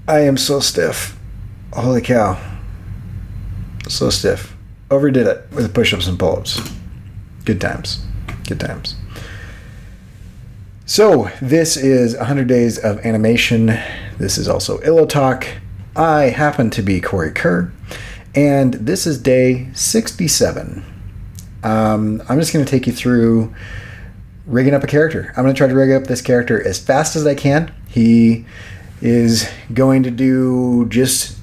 I am so stiff. Holy cow. So stiff. Overdid it with push-ups and pull-ups. Good times. Good times. So, this is 100 Days of Animation. This is also Illo Talk. I happen to be Cory Kerr, and this is day 67. I'm just going to take you through rigging up a character. I'm going to try to rig up this character as fast as I can. He is going to do just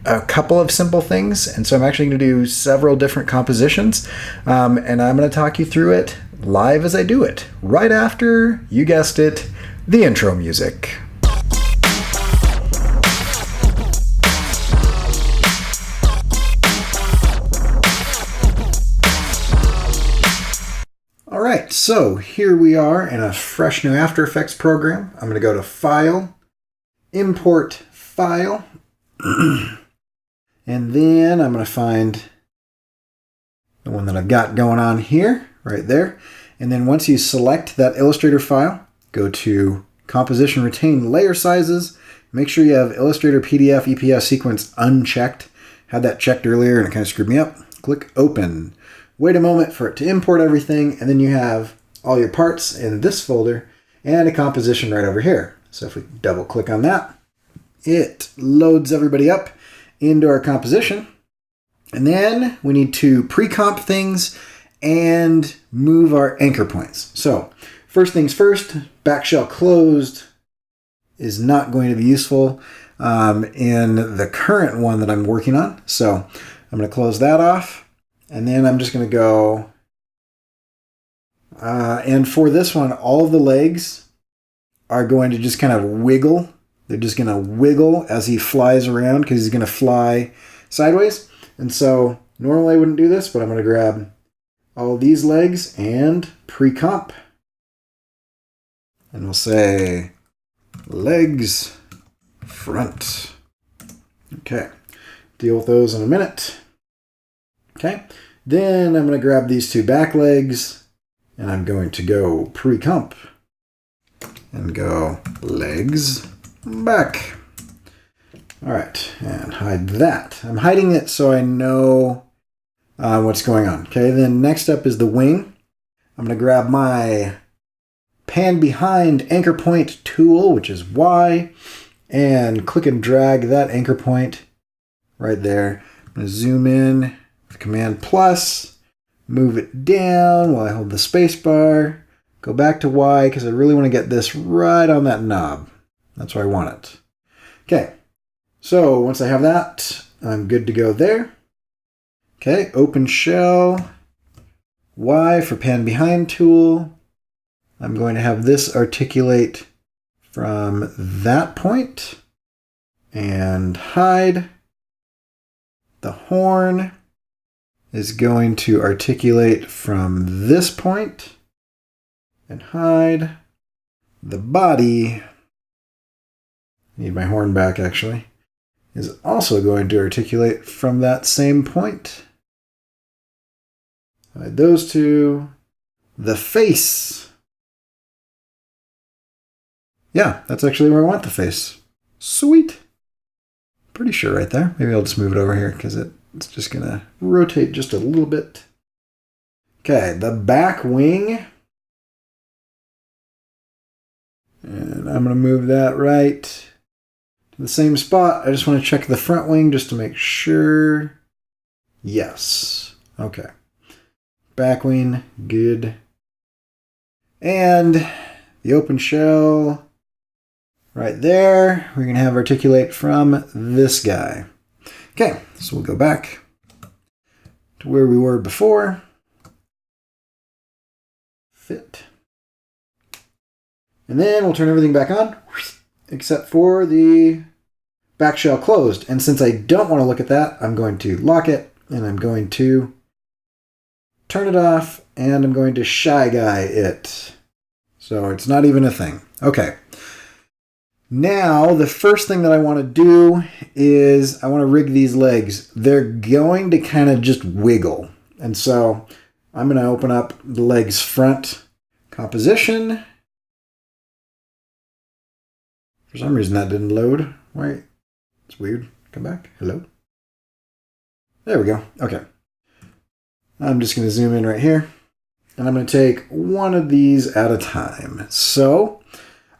a couple of simple things, and so I'm actually going to do several different compositions, and I'm going to talk you through it live as I do it, right after, you guessed it, the intro music. Alright, so here we are in a fresh new After Effects program. I'm going to go to File, Import File, and then I'm going to find the one that I've got going on here, right there. And then once you select that Illustrator file, go to Composition, Retain Layer Sizes. Make sure you have Illustrator PDF EPS sequence unchecked. Had that checked earlier and it kind of screwed me up. Click Open. Wait a moment for it to import everything, and then you have all your parts in this folder and a composition right over here. So if we double click on that, it loads everybody up into our composition. And then we need to pre-comp things and move our anchor points. So first things first, back shell closed is not going to be useful in the current one that I'm working on. So I'm going to close that off, and then I'm just going to go, and for this one, all of the legs are going to just kind of wiggle. They're just going to wiggle as he flies around because he's going to fly sideways. And so normally I wouldn't do this, but I'm going to grab all these legs and pre-comp. And we'll say legs front. Okay, deal with those in a minute. Okay, then I'm going to grab these two back legs and I'm going to go pre-comp and go legs back. All right, and hide that. I'm hiding it so I know what's going on. Okay, then next up is the wing. I'm going to grab my pan behind anchor point tool, which is Y, and click and drag that anchor point right there. I'm going to zoom in with Command plus, move it down while I hold the space bar, go back to Y because I really want to get this right on that knob. That's where I want it. Okay, so once I have that, I'm good to go there. Okay, open shell, Y for pan behind tool. I'm going to have this articulate from that point and hide. The horn is going to articulate from this point and hide. The body, need my horn back actually, is also going to articulate from that same point. Hide those two. The face. Yeah, that's actually where I want the face. Sweet. Pretty sure right there. Maybe I'll just move it over here because it's just going to rotate just a little bit. Okay, the back wing. And I'm going to move that right to the same spot. I just want to check the front wing just to make sure. Yes. Okay. Back wing, good. And the open shell right there, we're going to have articulate from this guy. Okay, so we'll go back to where we were before. Fit. And then we'll turn everything back on, except for the back shell closed. And since I don't want to look at that, I'm going to lock it, and I'm going to turn it off, and I'm going to Shy Guy it. So it's not even a thing. Okay. Now, the first thing that I want to do is I want to rig these legs. They're going to kind of just wiggle. And so I'm going to open up the legs front composition. For some reason that didn't load. Wait. It's weird. Come back. Hello. There we go. Okay. I'm just going to zoom in right here. And I'm going to take one of these at a time. So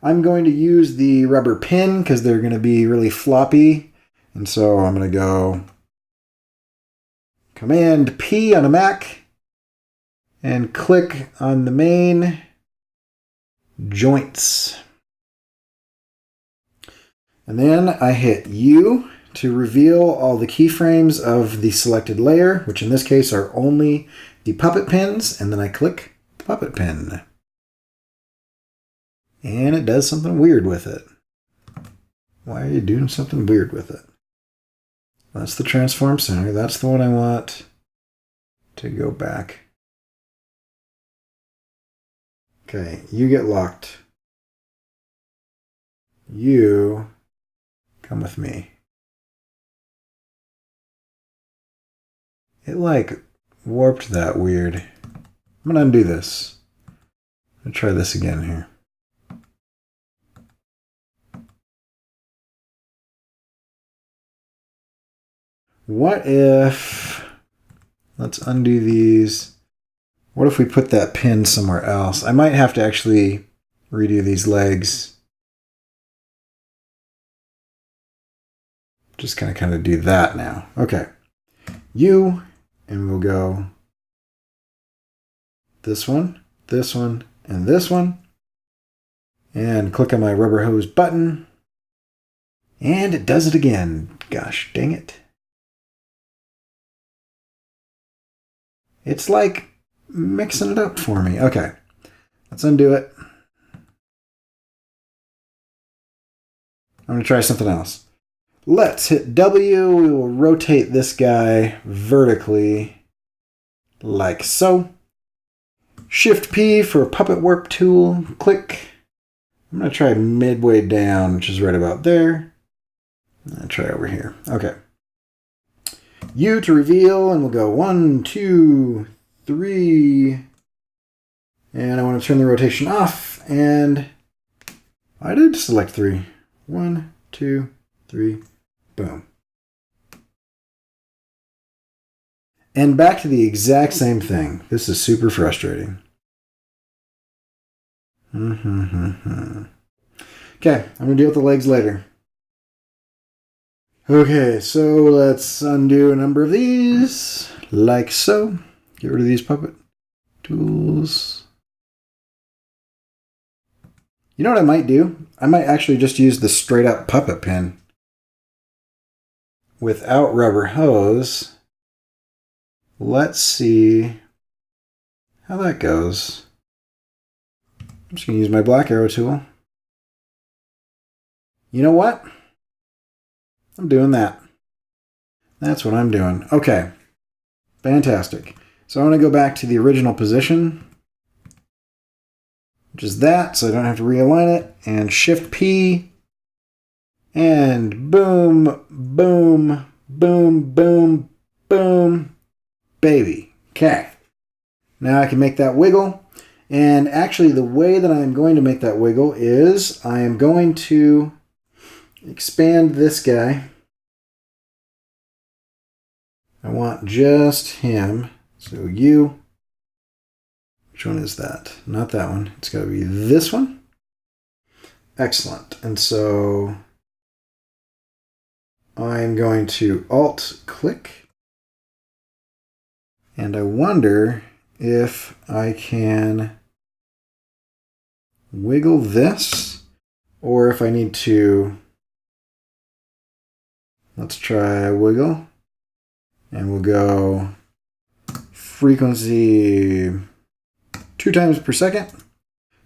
I'm going to use the rubber pin because they're going to be really floppy. And so I'm going to go Command P on a Mac and click on the main joints. And then I hit U to reveal all the keyframes of the selected layer, which in this case are only the puppet pins, and then I click puppet pin. And it does something weird with it. Why are you doing something weird with it? That's the transform center. That's the one I want to go back. Okay, you get locked. You come with me. It like warped that weird. I'm gonna undo this. I'm gonna try this again here. What if, let's undo these. What if we put that pin somewhere else? I might have to actually redo these legs. Just gonna kind of do that now. Okay. U, and we'll go this one, and this one. And click on my rubber hose button. And it does it again. Gosh, dang it. It's like mixing it up for me. Okay, let's undo it. I'm going to try something else. Let's hit W. We will rotate this guy vertically like so. Shift P for a puppet warp tool. Click. I'm going to try midway down, which is right about there. I'll try over here. Okay. U to reveal, and we'll go 1, 2, 3. And I want to turn the rotation off, and I did select 3. 1, 2, 3, boom. And back to the exact same thing. This is super frustrating. Okay, I'm going to deal with the legs later. Okay, so let's undo a number of these, like so. Get rid of these puppet tools. You know what I might do? I might actually just use the straight up puppet pin without rubber hose. Let's see how that goes. I'm just going to use my black arrow tool. You know what? I'm doing that. That's what I'm doing. Okay. Fantastic. So I want to go back to the original position, which is that, so I don't have to realign it. And Shift P. And boom, boom, boom, boom, boom. Baby. Okay. Now I can make that wiggle. And actually the way that I'm going to make that wiggle is I am going to expand this guy. I want just him. So U. Which one is that? Not that one. It's got to be this one. Excellent. And so I'm going to Alt-click. And I wonder if I can wiggle this, or if I need to, let's try wiggle, and we'll go frequency 2 times per second.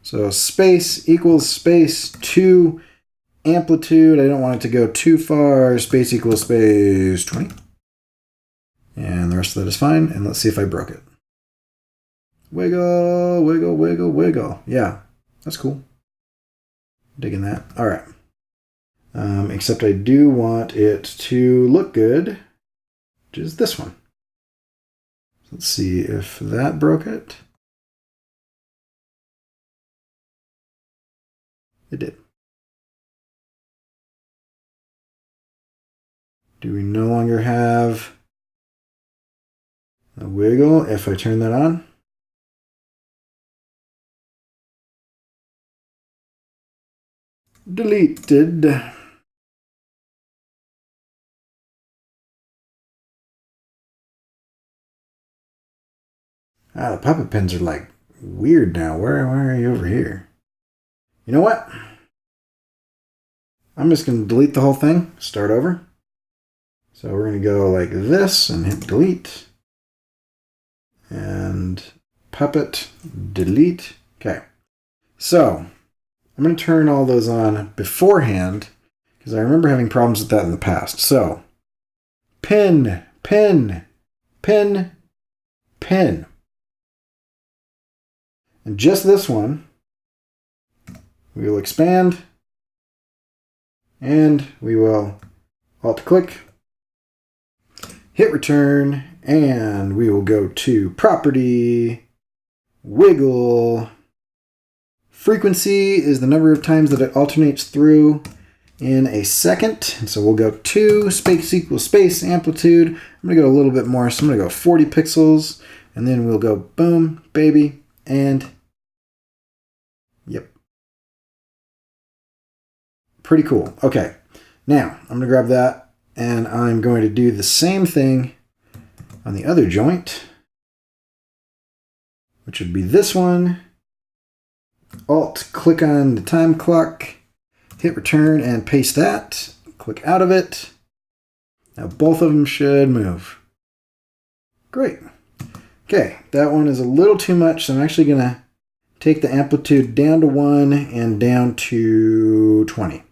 So space equals space 2, amplitude, I don't want it to go too far, space equals space 20. And the rest of that is fine, and let's see if I broke it. Wiggle, wiggle, wiggle, wiggle. Yeah, that's cool. Digging that. All right. Except I do want it to look good, which is this one. Let's see if that broke it. It did. Do we no longer have a wiggle if I turn that on? Deleted. Ah, the puppet pins are like weird now. Where are you over here? You know what? I'm just going to delete the whole thing. Start over. So we're going to go like this and hit delete. And puppet, delete. Okay. So I'm going to turn all those on beforehand because I remember having problems with that in the past. So pin, pin, pin, pin. And just this one, we will expand and we will Alt-click, hit return, and we will go to property, wiggle. Frequency is the number of times that it alternates through in a second. And so we'll go 2, space equals space, amplitude. I'm going to go a little bit more, so I'm going to go 40 pixels, and then we'll go boom, baby, and yep. Pretty cool. Okay, now I'm going to grab that, and I'm going to do the same thing on the other joint, which would be this one. Alt, click on the time clock, hit return, and paste that. Click out of it. Now both of them should move. Great. Okay, that one is a little too much, so I'm actually going to take the amplitude down to 1 and down to 20.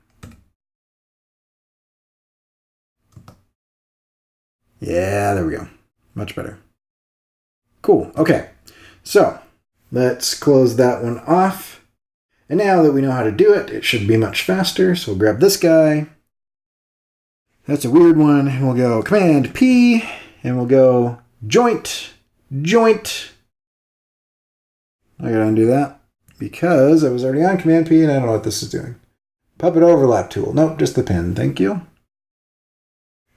Yeah, there we go. Much better. Cool. Okay, so let's close that one off. And now that we know how to do it, it should be much faster. So we'll grab this guy. That's a weird one. And we'll go Command P, and we'll go joint, joint. I gotta undo that because I was already on Command P and I don't know what this is doing. Puppet overlap tool. Nope, just the pin. Thank you.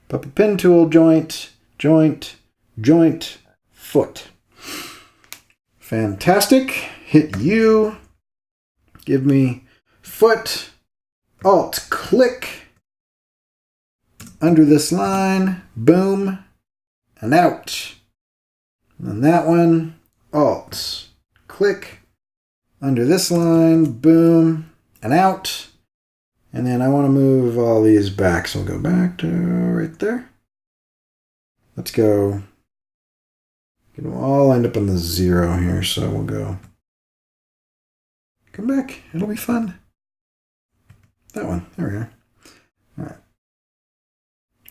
Puppet pin tool, joint, joint, joint, foot. Fantastic. Hit U. Give me foot. Alt click under this line. Boom. And out. And then that one. Alt click under this line. Boom. And out. And then I want to move all these back. So we'll go back to right there. Let's go. It'll all end up on the 0 here, so we'll go. Come back. It'll be fun. That one. There we are. All right.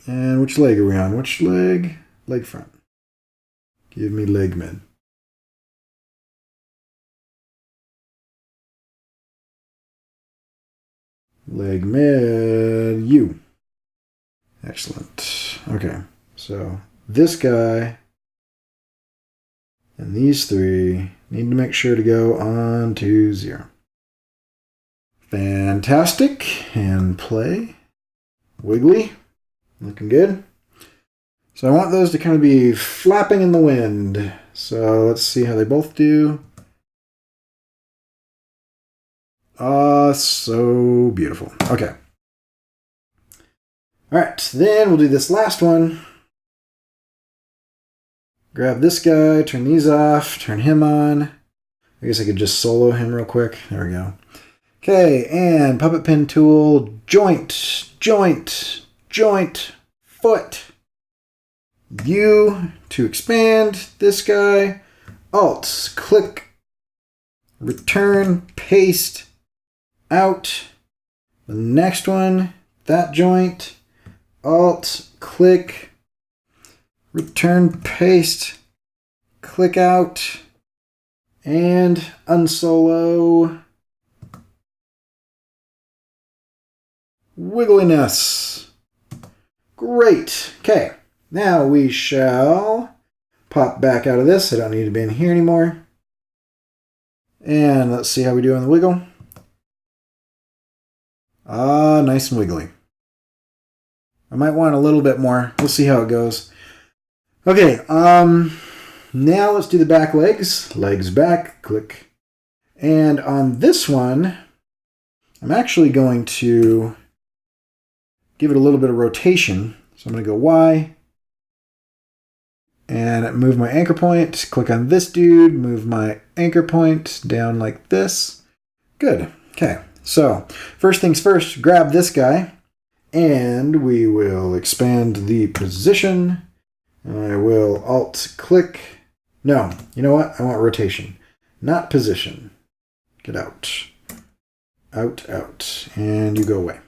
And which leg are we on? Which leg? Leg front. Give me leg mid. Leg mid U. Excellent. Okay. So this guy and these three need to make sure to go on to 0. Fantastic. And play. Wiggly. Looking good. So I want those to kind of be flapping in the wind. So let's see how they both do. So beautiful. Okay. All right. Then we'll do this last one. Grab this guy, turn these off, turn him on. I guess I could just solo him real quick. There we go. Okay, and puppet pin tool, joint, joint, joint, foot. U to expand this guy. Alt, click, return, paste, out. The next one, that joint. Alt, click, return, paste, click out, and unsolo. Wiggliness. Great. Okay, now we shall pop back out of this. I don't need to be in here anymore. And let's see how we do on the wiggle. Ah, nice and wiggly. I might want a little bit more. We'll see how it goes. Okay, now let's do the back legs. Legs back, click. And on this one, I'm actually going to give it a little bit of rotation. So I'm going to go Y and move my anchor point. Click on this dude, move my anchor point down like this. Good. Okay, so first things first, grab this guy and we will expand the position. I will Alt click. No, you know what? I want rotation, not position. Get out. Out, out. And you go away.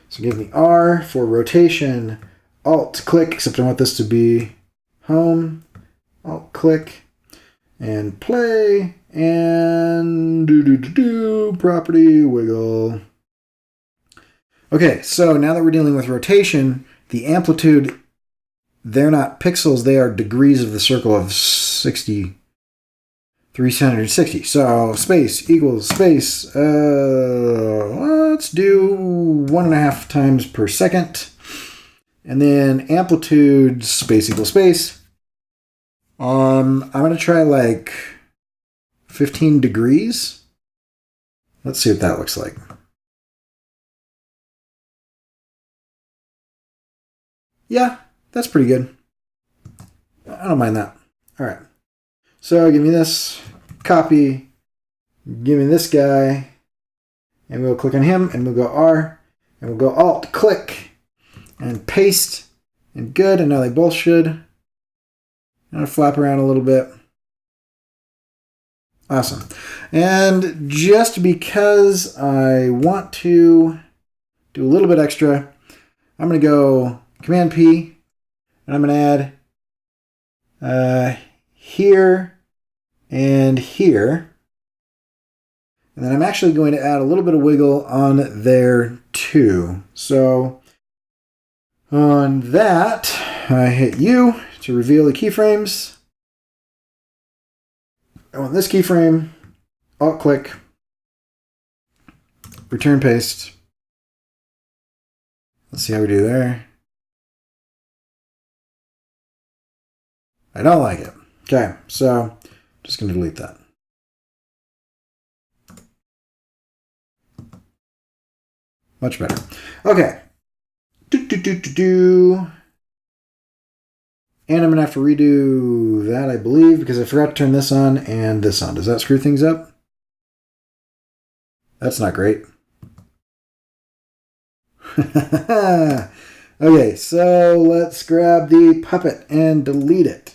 So give me R for rotation. Alt click, except I want this to be home. Alt click and play and property wiggle. Okay, so now that we're dealing with rotation, the amplitude, they're not pixels, they are degrees of the circle of 360. So space equals space. Let's do 1.5 times per second. And then amplitude, space equals space. I'm going to try like 15 degrees. Let's see what that looks like. Yeah, that's pretty good. I don't mind that. All right. So give me this, copy, give me this guy, and we'll click on him, and we'll go R, and we'll go Alt, click, and paste, and good, and now they both should. I'm going to flap around a little bit. Awesome. And just because I want to do a little bit extra, I'm going to go Command P, and I'm going to add here and here. And then I'm actually going to add a little bit of wiggle on there too. So on that, I hit U to reveal the keyframes. I want this keyframe, Alt click, return paste. Let's see how we do there. I don't like it. Okay, so I'm just going to delete that. Much better. Okay. And I'm going to have to redo that, I believe, because I forgot to turn this on and this on. Does that screw things up? That's not great. Okay, so let's grab the puppet and delete it.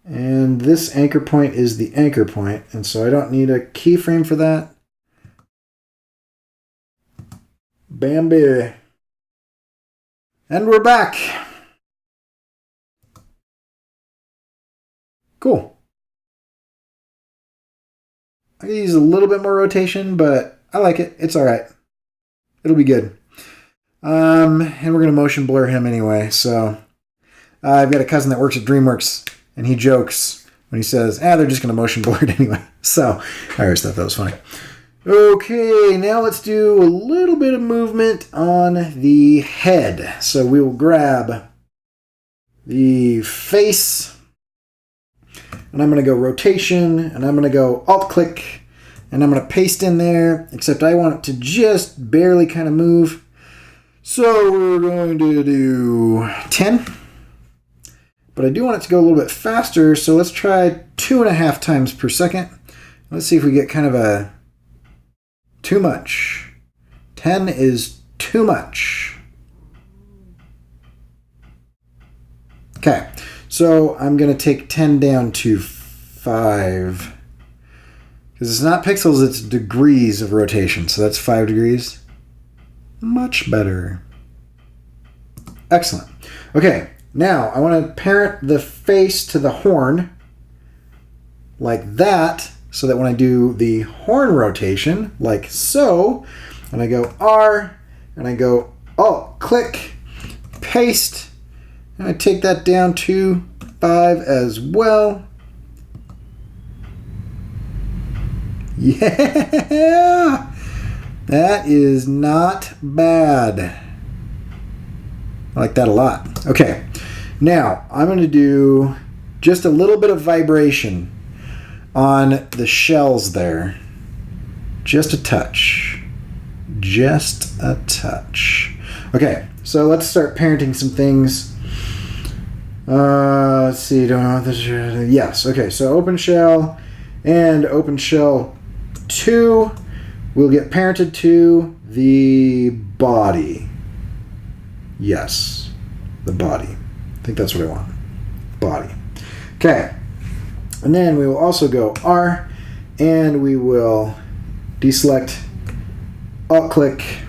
And this anchor point is the anchor point, and so I don't need a keyframe for that. Bam, baby. And we're back. Cool. I can use a little bit more rotation, but I like it. It's all right. It'll be good. And we're going to motion blur him anyway. So I've got a cousin that works at DreamWorks, and he jokes when he says, they're just going to motion blur it anyway. So I always thought that was funny. Okay, now let's do a little bit of movement on the head. So we will grab the face, and I'm going to go rotation, and I'm going to go Alt-click, and I'm going to paste in there, except I want it to just barely kind of move. So we're going to do 10. But I do want it to go a little bit faster, so let's try 2.5 times per second. Let's see if we get kind of a too much. 10 is too much. Okay, so I'm going to take 10 down to 5. Because it's not pixels, it's degrees of rotation. So that's 5 degrees. Much better. Excellent. Okay, now I want to parent the face to the horn like that, so that when I do the horn rotation, like so, and I go R, and I go Alt, click, paste, and I take that down to 5 as well. Yeah! That is not bad. I like that a lot. Okay, now I'm going to do just a little bit of vibration on the shells there. Just a touch. Just a touch. Okay, so let's start parenting some things. Let's see. Don't know what this. Yes. Okay. So open shell and open shell 2 will get parented to the body. Yes, the body. I think that's what I want. Body. Okay. And then we will also go R, and we will deselect, alt-click.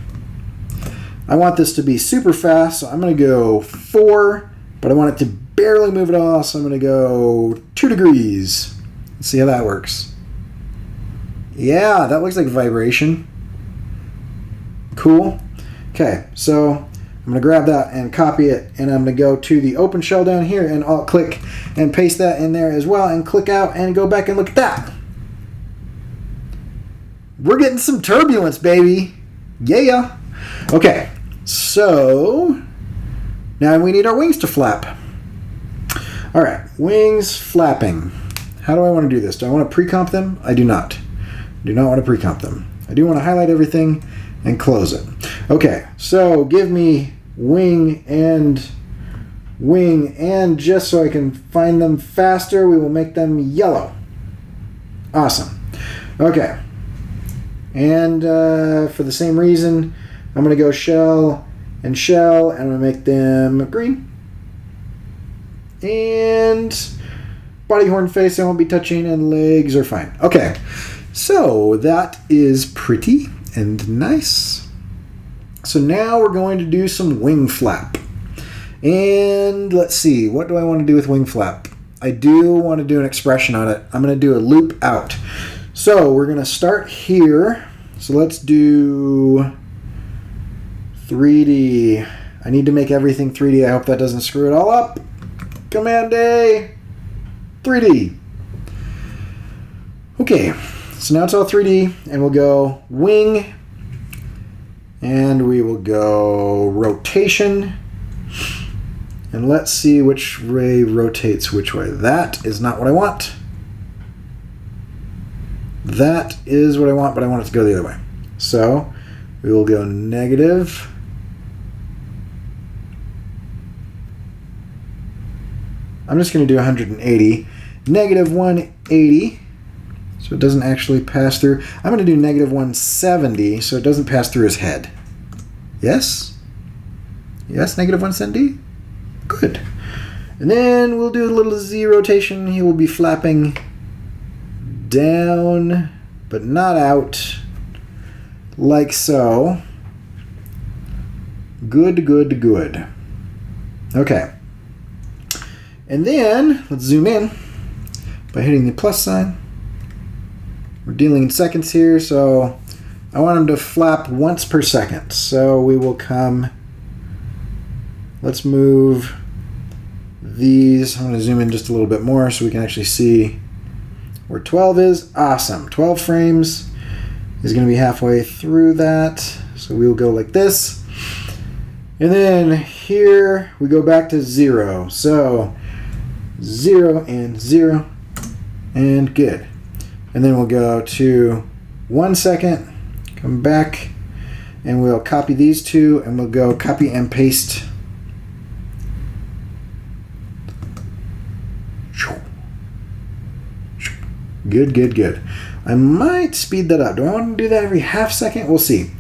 I want this to be super fast, so I'm going to go 4, but I want it to barely move at all, so I'm going to go 2 degrees. Let's see how that works. Yeah, that looks like vibration. Cool. Okay, so I'm going to grab that and copy it, and I'm going to go to the open shell down here and alt-click and paste that in there as well, and click out and go back and look at that. We're getting some turbulence, baby. Yeah. Okay, so now we need our wings to flap. All right, wings flapping. How do I want to do this? Do I want to pre-comp them? I do not. I do not want to pre-comp them. I do want to highlight everything and close it. Okay, so give me wing, and just so I can find them faster, we will make them yellow. Awesome. Okay. And for the same reason, I'm going to go shell, and I'm going to make them green. And body, horn, face I won't be touching, and legs are fine. Okay, so that is pretty and nice. So now we're going to do some wing flap. And let's see, what do I want to do with wing flap? I do want to do an expression on it. I'm going to do a loop out. So we're going to start here. So let's do 3D. I need to make everything 3D. I hope that doesn't screw it all up. Command A, 3D. Okay, so now it's all 3D, and we'll go wing, and we will go rotation, and let's see which way rotates which way. That is not what I want. That is what I want, but I want it to go the other way. So we will go negative. I'm just going to do 180. Negative 180. So it doesn't actually pass through. I'm going to do negative 170 so it doesn't pass through his head. Yes? Yes, negative 170? Good. And then we'll do a little Z rotation. He will be flapping down, but not out, like so. Good, good, good. Okay. And then, let's zoom in by hitting the plus sign. We're dealing in seconds here, so I want him to flap once per second. So we will come, let's move these. I'm going to zoom in just a little bit more so we can actually see where 12 is. Awesome. 12 frames is going to be halfway through that. So we'll go like this. And then here we go back to 0. So 0 and 0 and good. And then we'll go to 1 second, come back, and we'll copy these two, and we'll go copy and paste. Good, good, good. I might speed that up. Do I want to do that every half second? We'll see.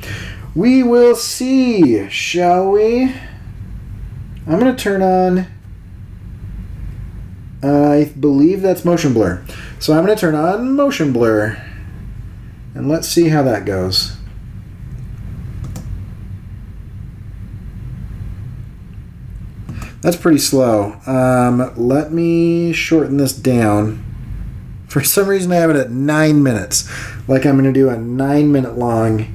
We will see, shall we? I'm going to turn on, I believe that's motion blur. So I'm going to turn on motion blur. And let's see how that goes. That's pretty slow. Let me shorten this down. For some reason I have it at 9 minutes. Like I'm going to do a 9-minute long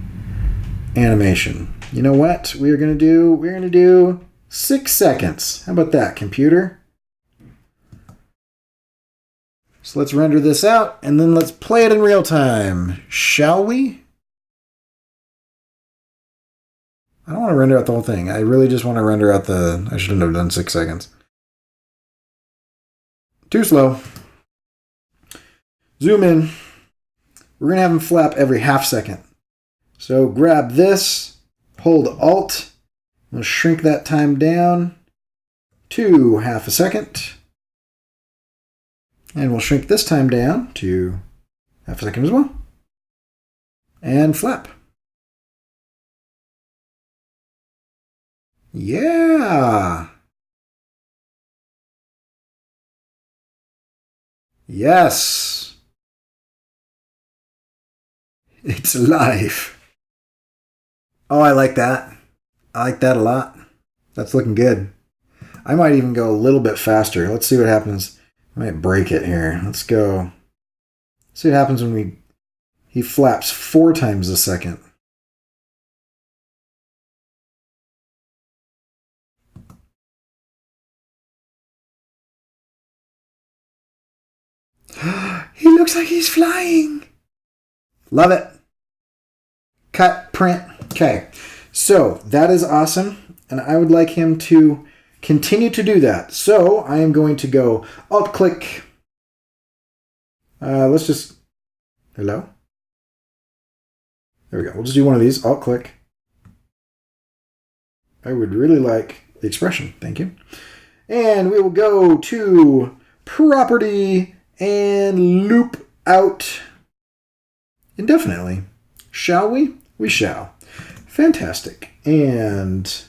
animation. You know what we're going to do 6 seconds. How about that, computer? So let's render this out, and then let's play it in real time, shall we? I don't want to render out the whole thing. I really just want to render out the... I shouldn't have done 6 seconds. Too slow. Zoom in. We're going to have him flap every half second. So grab this, hold Alt, we'll shrink that time down to half a second. And we'll shrink this time down to half a second as well. And flap. Yeah. Yes. It's live. Oh, I like that. I like that a lot. That's looking good. I might even go a little bit faster. Let's see what happens. I might break it here. Let's go. See what happens when he flaps 4 times a second. He looks like he's flying. Love it. Cut, print. Okay. So that is awesome. And I would like him to continue to do that. So I am going to go Alt click. Let's just, hello? There we go. We'll just do one of these. Alt click. I would really like the expression. Thank you. And we will go to property and loop out indefinitely. Shall we? We shall. Fantastic. And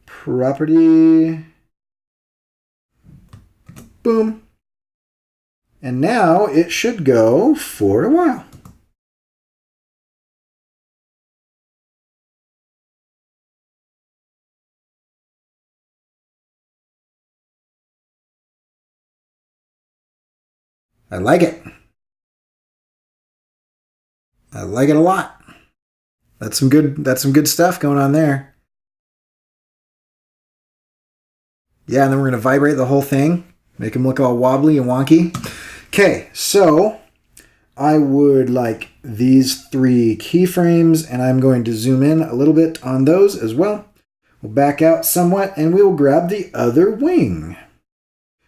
property. Boom. And now it should go for a while. I like it. I like it a lot. That's some good stuff going on there. Yeah, and then we're going to vibrate the whole thing. Make him look all wobbly and wonky. Okay, so I would like these 3 keyframes, and I'm going to zoom in a little bit on those as well. We'll back out somewhat, and we will grab the other wing.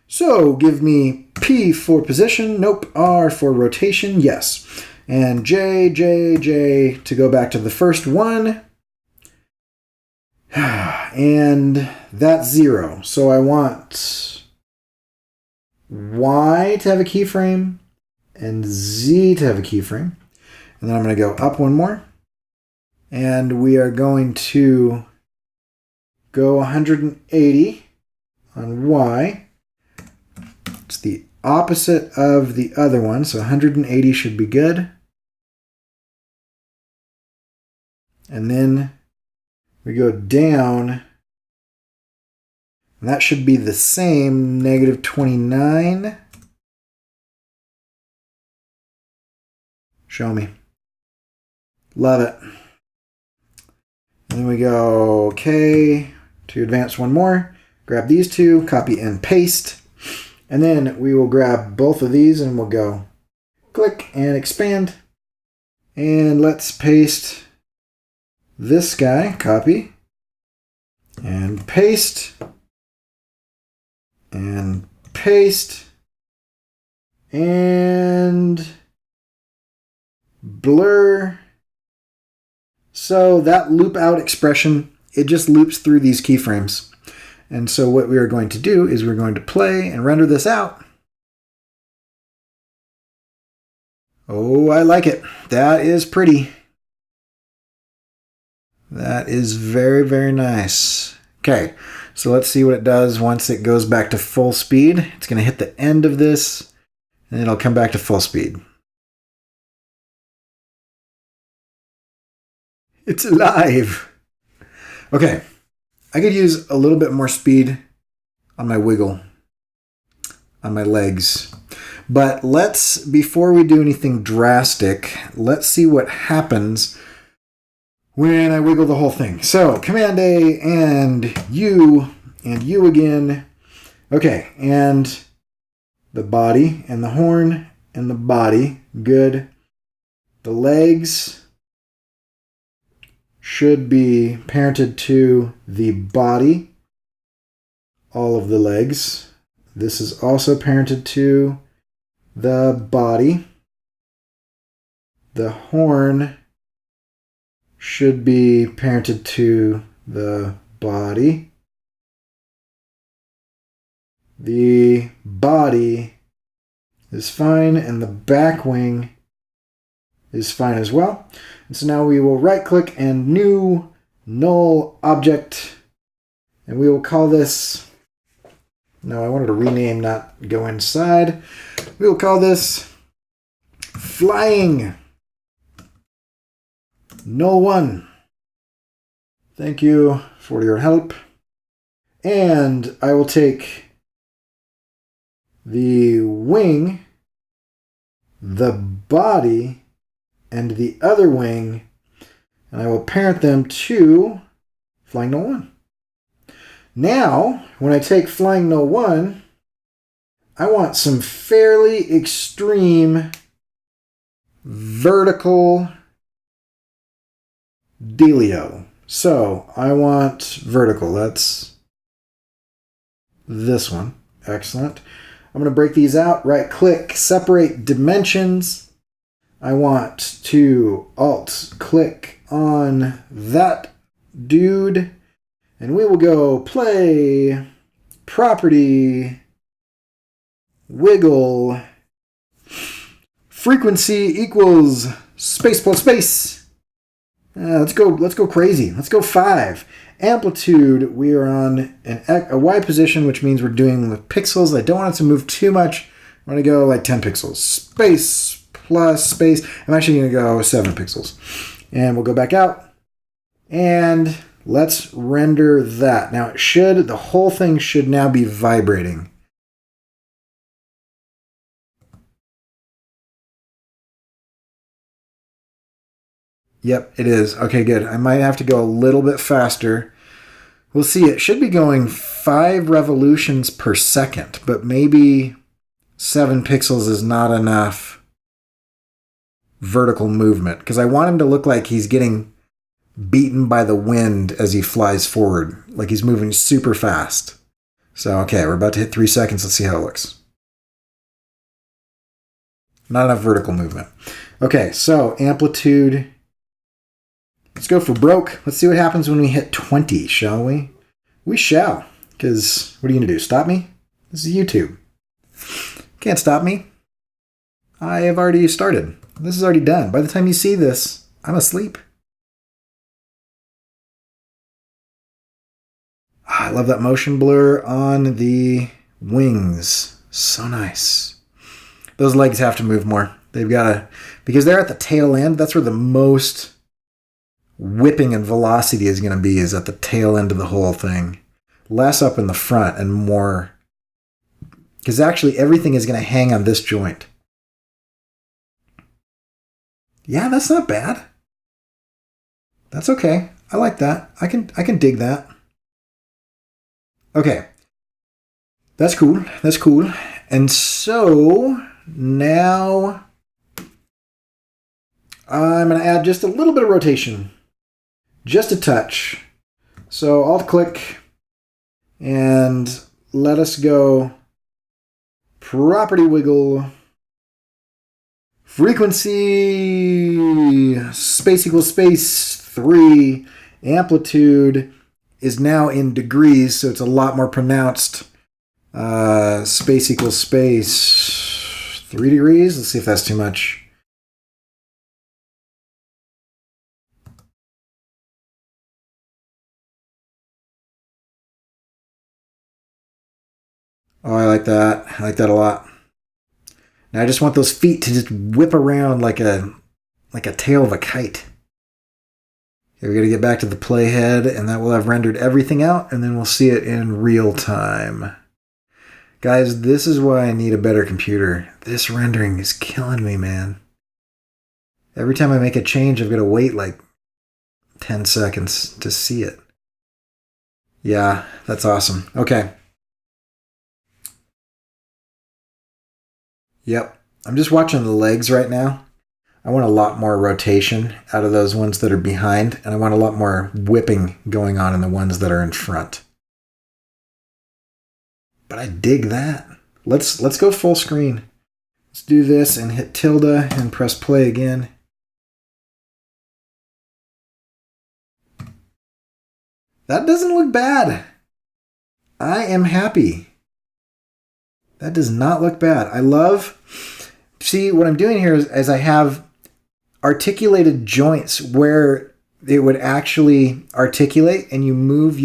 So give me P for position. Nope. R for rotation. Yes. And J, J, J to go back to the first one. And that's 0. So I want Y to have a keyframe and Z to have a keyframe. And then I'm going to go up one more. And we are going to go 180 on Y. It's the opposite of the other one, so 180 should be good. And then we go down, and that should be the same, -29. Show me. Love it. And then we go, okay, to advance one more. Grab these 2, copy and paste. And then we will grab both of these and we'll go click and expand. And let's paste this guy, copy, and paste, and paste, and blur. So that loop out expression, it just loops through these keyframes. And so what we are going to do is we're going to play and render this out. Oh, I like it. That is pretty. That is very, very nice. Okay, so let's see what it does once it goes back to full speed. It's going to hit the end of this, and it'll come back to full speed. It's alive. Okay. I could use a little bit more speed on my wiggle, on my legs. But before we do anything drastic, let's see what happens when I wiggle the whole thing. So, Command A and U again. Okay, and the body and the horn and the body. Good. The legs. should be parented to the body, all of the legs. This is also parented to the body. The horn should be parented to the body. The body is fine, and the back wing is fine as well. And so now we will right click and new null object, and we will call this, no, I wanted to rename, not go inside. We will call this flying null1. Thank you for your help. And I will take the wing, the body, and the other wing, and I will parent them to flying null1. Now, when I take flying null1, I want some fairly extreme vertical dealio. So I want vertical. That's this one. Excellent. I'm going to break these out. Right click, separate dimensions. I want to alt click on that dude, and we will go play, property, wiggle, frequency equals space plus space. Let's go crazy. Let's go 5. Amplitude, we are on a Y position, which means we're doing with pixels. I don't want it to move too much. I'm going to go like 10 pixels. Space plus space. I'm actually going to go 7 pixels. And we'll go back out. And let's render that. Now the whole thing should now be vibrating. Yep, it is. Okay, good. I might have to go a little bit faster. We'll see. It should be going 5 revolutions per second, but maybe 7 pixels is not enough vertical movement, because I want him to look like he's getting beaten by the wind as he flies forward, like he's moving super fast. So, okay, we're about to hit 3 seconds. Let's see how it looks. Not enough vertical movement. Okay, so amplitude. Let's go for broke. Let's see what happens when we hit 20, shall we? We shall. Because what are you going to do? Stop me? This is YouTube. Can't stop me. I have already started. This is already done. By the time you see this, I'm asleep. I love that motion blur on the wings. So nice. Those legs have to move more. They've got to, because they're at the tail end. That's where the most whipping and velocity is going to be, is at the tail end of the whole thing. Less up in the front and more, because actually everything is going to hang on this joint. Yeah, that's not bad. That's okay. I like that. I can dig that. Okay. That's cool. That's cool. And so now I'm going to add just a little bit of rotation. Just a touch. So alt click and let us go property wiggle, frequency, space equals space 3, amplitude is now in degrees, so it's a lot more pronounced. Space equals space 3 degrees. Let's see if that's too much. Oh, I like that. I like that a lot. Now I just want those feet to just whip around like a tail of a kite. Okay, we got to get back to the playhead, and that will have rendered everything out, and then we'll see it in real time. Guys, this is why I need a better computer. This rendering is killing me, man. Every time I make a change, I've got to wait like 10 seconds to see it. Yeah, that's awesome. Okay. Yep. I'm just watching the legs right now. I want a lot more rotation out of those ones that are behind, and I want a lot more whipping going on in the ones that are in front. But I dig that. Let's go full screen. Let's do this and hit tilde and press play again. That doesn't look bad. I am happy. That does not look bad. I love, see what I'm doing here is I have articulated joints where it would actually articulate, and you move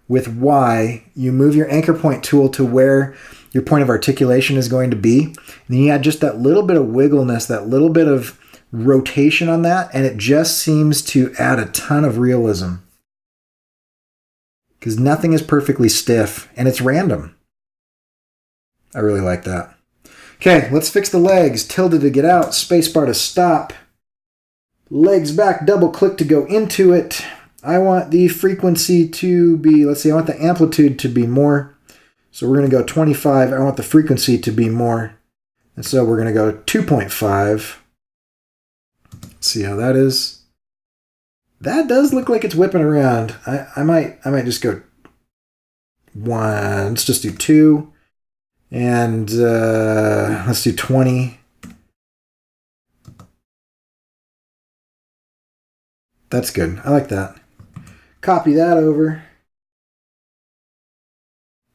with Y, you move your anchor point tool to where your point of articulation is going to be. And then you add just that little bit of wiggleness, that little bit of rotation on that, and it just seems to add a ton of realism. Because nothing is perfectly stiff, and it's random. I really like that. Okay, let's fix the legs. Tilde to get out, spacebar to stop. Legs back, double click to go into it. I want the frequency to be, let's see, I want the amplitude to be more. So we're going to go 25. I want the frequency to be more. And so we're going to go 2.5. Let's see how that is. That does look like it's whipping around. I might just go 1. Let's just do 2. And let's do 20. That's good. I like that. Copy that over.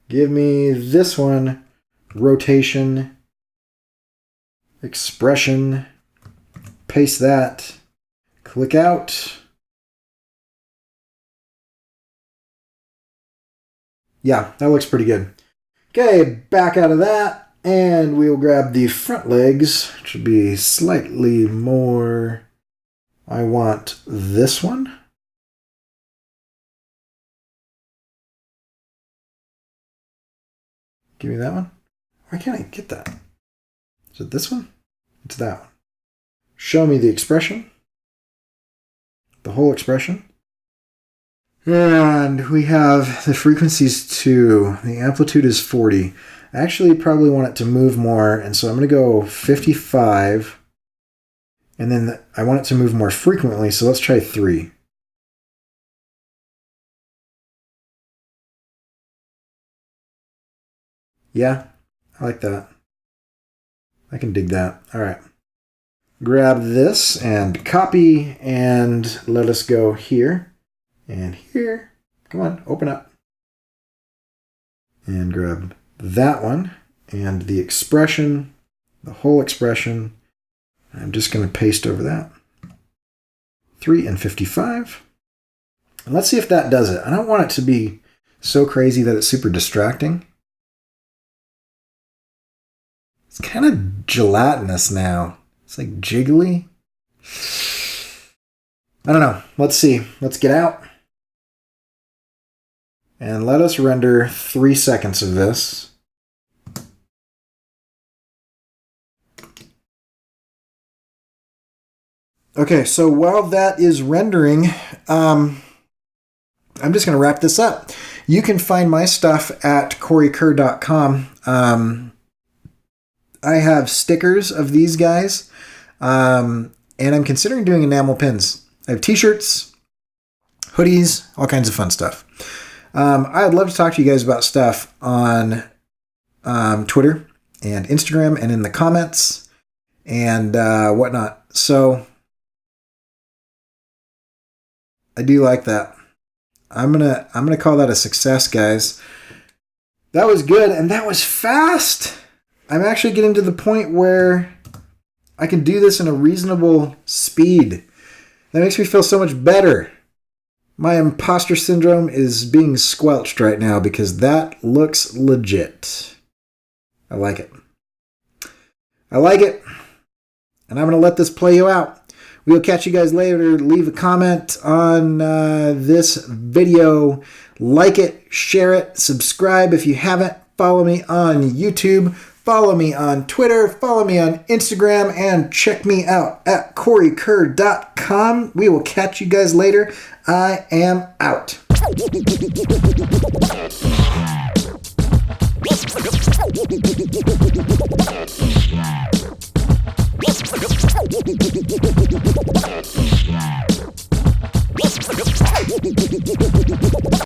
Give me this one. Rotation. Expression. Paste that. Click out. Yeah, that looks pretty good. Okay, back out of that, and we'll grab the front legs, which should be slightly more. I want this one. Give me that one. Why can't I get that? Is it this one? It's that one. Show me the expression. The whole expression. And we have the frequencies 2. The amplitude is 40. I actually probably want it to move more, and so I'm going to go 55. And then I want it to move more frequently, so let's try 3. Yeah, I like that. I can dig that. All right. Grab this and copy, and let us go here. And here, come on, open up. And grab that one and the expression, the whole expression. I'm just going to paste over that. 3 and 55. And let's see if that does it. I don't want it to be so crazy that it's super distracting. It's kind of gelatinous now. It's like jiggly. I don't know. Let's see. Let's get out. And let us render 3 seconds of this. Okay, so while that is rendering, I'm just going to wrap this up. You can find my stuff at corykerr.com. I have stickers of these guys, and I'm considering doing enamel pins. I have t-shirts, hoodies, all kinds of fun stuff. I'd love to talk to you guys about stuff on Twitter and Instagram and in the comments and whatnot. So I do like that. I'm gonna call that a success, guys. That was good, and that was fast. I'm actually getting to the point where I can do this in a reasonable speed. That makes me feel so much better. My imposter syndrome is being squelched right now because that looks legit. I like it. I like it. And I'm going to let this play you out. We'll catch you guys later. Leave a comment on this video. Like it, share it, subscribe if you haven't. Follow me on YouTube. Follow me on Twitter. Follow me on Instagram. And check me out at corykerr.com. We will catch you guys later. I am out.